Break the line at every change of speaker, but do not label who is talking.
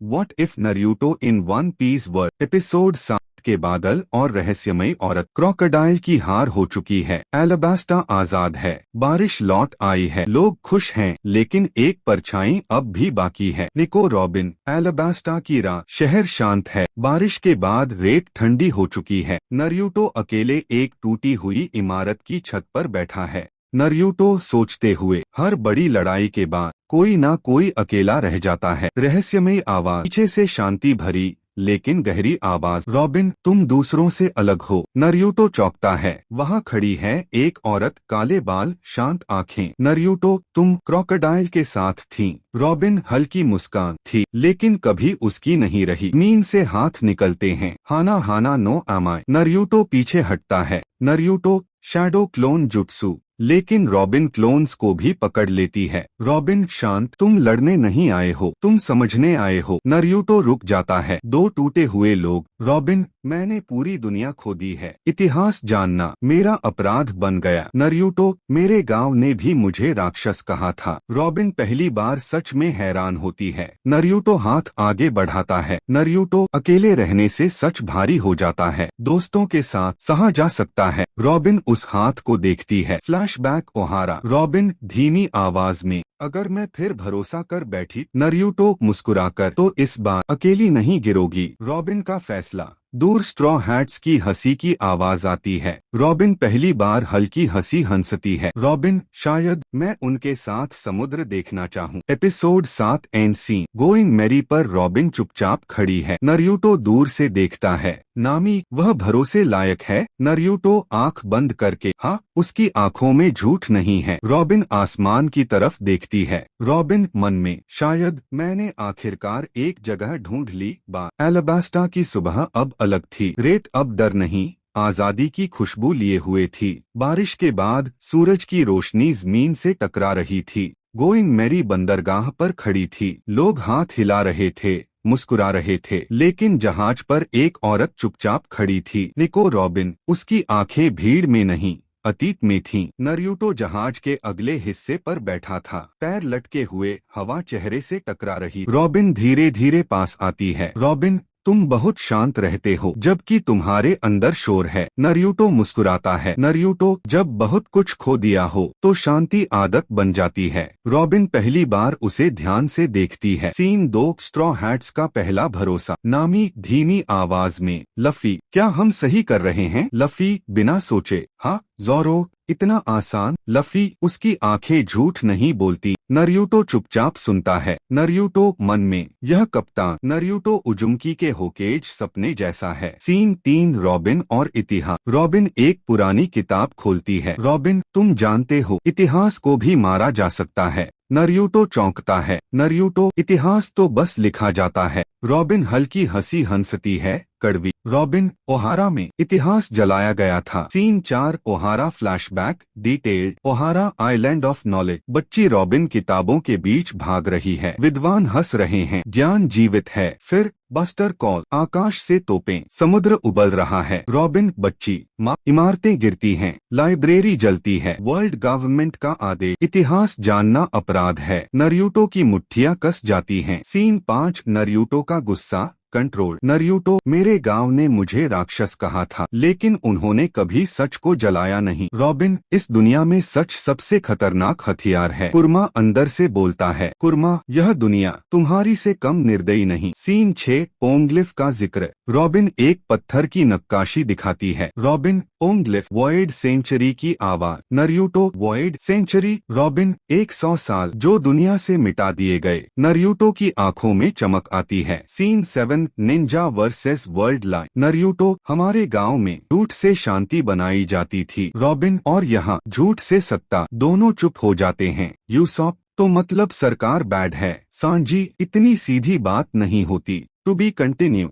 What if Naruto in One Piece world. Episode 7 के बादल और रहस्यमयी औरत। क्रोकोडाइल की हार हो चुकी है, एलाबास्टा आजाद है, बारिश लौट आई है, लोग खुश हैं, लेकिन एक परछाई अब भी बाकी है। निको रॉबिन। एलाबास्टा की रात। शहर शांत है, बारिश के बाद रेत ठंडी हो चुकी है। नारुतो अकेले एक टूटी हुई इमारत की छत पर बैठा है। नारुतो सोचते हुए, हर बड़ी लड़ाई के बाद कोई ना कोई अकेला रह जाता है। रहस्यमयी आवाज पीछे से, शांति भरी लेकिन गहरी आवाज। रॉबिन, तुम दूसरों से अलग हो। नारुतो चौंकता है, वहाँ खड़ी है एक औरत, काले बाल, शांत आँखें। नारुतो, तुम क्रोकोडाइल के साथ थीं। रॉबिन, हल्की मुस्कान थी, लेकिन कभी उसकी नहीं रही। नींद से हाथ निकलते हैं। हाना हाना नो आमाय। नारुतो पीछे हटता है। Naruto, shadow clone jutsu. लेकिन रॉबिन क्लोन्स को भी पकड़ लेती है। रॉबिन, शांत, तुम लड़ने नहीं आए हो, तुम समझने आए हो। नारुतो रुक जाता है। दो टूटे हुए लोग। रॉबिन, मैंने पूरी दुनिया खो दी है, इतिहास जानना मेरा अपराध बन गया। नारुतो, मेरे गांव ने भी मुझे राक्षस कहा था। रॉबिन पहली बार सच में हैरान होती है। नारुतो हाथ आगे बढ़ाता है। नारुतो, अकेले रहने से सच भारी हो जाता है, दोस्तों के साथ सहा जा सकता है। रॉबिन उस हाथ को देखती है। फ्लैशबैक ओहारा। रॉबिन धीमी आवाज में, अगर मैं फिर भरोसा कर बैठी। नारुतो मुस्कुराकर, तो इस बार अकेली नहीं गिरोगी। रॉबिन का फैसला। दूर स्ट्रॉ हैट्स की हंसी की आवाज आती है। रॉबिन पहली बार हल्की हंसी हंसती है। रॉबिन, शायद मैं उनके साथ समुद्र देखना चाहूं। Episode 7 end scene. Going Merry पर रॉबिन चुपचाप खड़ी है। नारुतो दूर से देखता है। नामी, वह भरोसे लायक है। नारुतो आंख बंद करके, हाँ, उसकी आंखों में झूठ नहीं है। रॉबिन आसमान की तरफ देखती है। रॉबिन मन में, शायद मैंने आखिरकार एक जगह ढूंढ ली। एलाबास्टा की सुबह अब अलग थी। रेत अब डर नहीं, आजादी की खुशबू लिए हुए थी। बारिश के बाद सूरज की रोशनी जमीन से टकरा रही थी। गोइंग मैरी बंदरगाह पर खड़ी थी। लोग हाथ हिला रहे थे, मुस्कुरा रहे थे, लेकिन जहाज पर एक औरत चुपचाप खड़ी थी। निको रॉबिन। उसकी आंखें भीड़ में नहीं, अतीत में थीं। नारुतो जहाज के अगले हिस्से पर बैठा था, पैर लटके हुए, हवा चेहरे से टकरा रही। रॉबिन धीरे धीरे पास आती है। रॉबिन, तुम बहुत शांत रहते हो, जबकि तुम्हारे अंदर शोर है। नारुतो मुस्कुराता है। नारुतो, जब बहुत कुछ खो दिया हो तो शांति आदत बन जाती है। रॉबिन पहली बार उसे ध्यान से देखती है। सीन 2 स्ट्रॉ हैट्स का पहला भरोसा। नामी धीमी आवाज में, लफी, क्या हम सही कर रहे हैं? लफी बिना सोचे, हाँ। ज़ोरो, इतना आसान? लफी, उसकी आंखें झूठ नहीं बोलती। नारुतो चुपचाप सुनता है। नारुतो मन में, यह कप्तान। नारुतो उजुमकी के होकेज सपने जैसा है। सीन 3 रॉबिन और इतिहास। रॉबिन एक पुरानी किताब खोलती है। रॉबिन, तुम जानते हो, इतिहास को भी मारा जा सकता है। नारुतो चौंकता है। नारुतो, इतिहास तो बस लिखा जाता है। रॉबिन हल्की हंसी हंसती है, कड़वी। रॉबिन, ओहारा में इतिहास जलाया गया था। Scene 4 Ohara flashback detailed. Ohara island of knowledge. बच्ची रॉबिन किताबों के बीच भाग रही है। विद्वान हंस रहे हैं, ज्ञान जीवित है। फिर बस्टर कॉल। आकाश से तोपें, समुद्र उबल रहा है। रॉबिन, बच्ची, माँ, इमारतें गिरती हैं, लाइब्रेरी जलती है। वर्ल्ड गवर्नमेंट का आदेश। इतिहास जानना अपराध है। नारुतो की मुट्ठियां कस जाती हैं। सीन 5 नारुतो का गुस्सा कंट्रोल। नारुतो, मेरे गांव ने मुझे राक्षस कहा था, लेकिन उन्होंने कभी सच को जलाया नहीं। रॉबिन, इस दुनिया में सच सबसे खतरनाक हथियार है। कुर्मा अंदर से बोलता है। कुर्मा, यह दुनिया तुम्हारी से कम निर्दयी नहीं। सीन 6 पोंगलिफ का जिक्र। रॉबिन एक पत्थर की नक्काशी दिखाती है। रॉबिन, पोंगलिफ, वॉइड सेंचुरी की आवाज। Naruto, void century? रॉबिन, 100 साल जो दुनिया से मिटा दिए गए। नारुतो की आंखों में चमक आती है। Scene 7 ninja versus world line. Naruto, हमारे गांव में झूठ से शांति बनाई जाती थी। रॉबिन, और यहाँ झूठ से सत्ता। दोनों चुप हो जाते हैं। यूसॉप, तो मतलब सरकार बैड है। सांजी, इतनी सीधी बात नहीं होती। To be continue.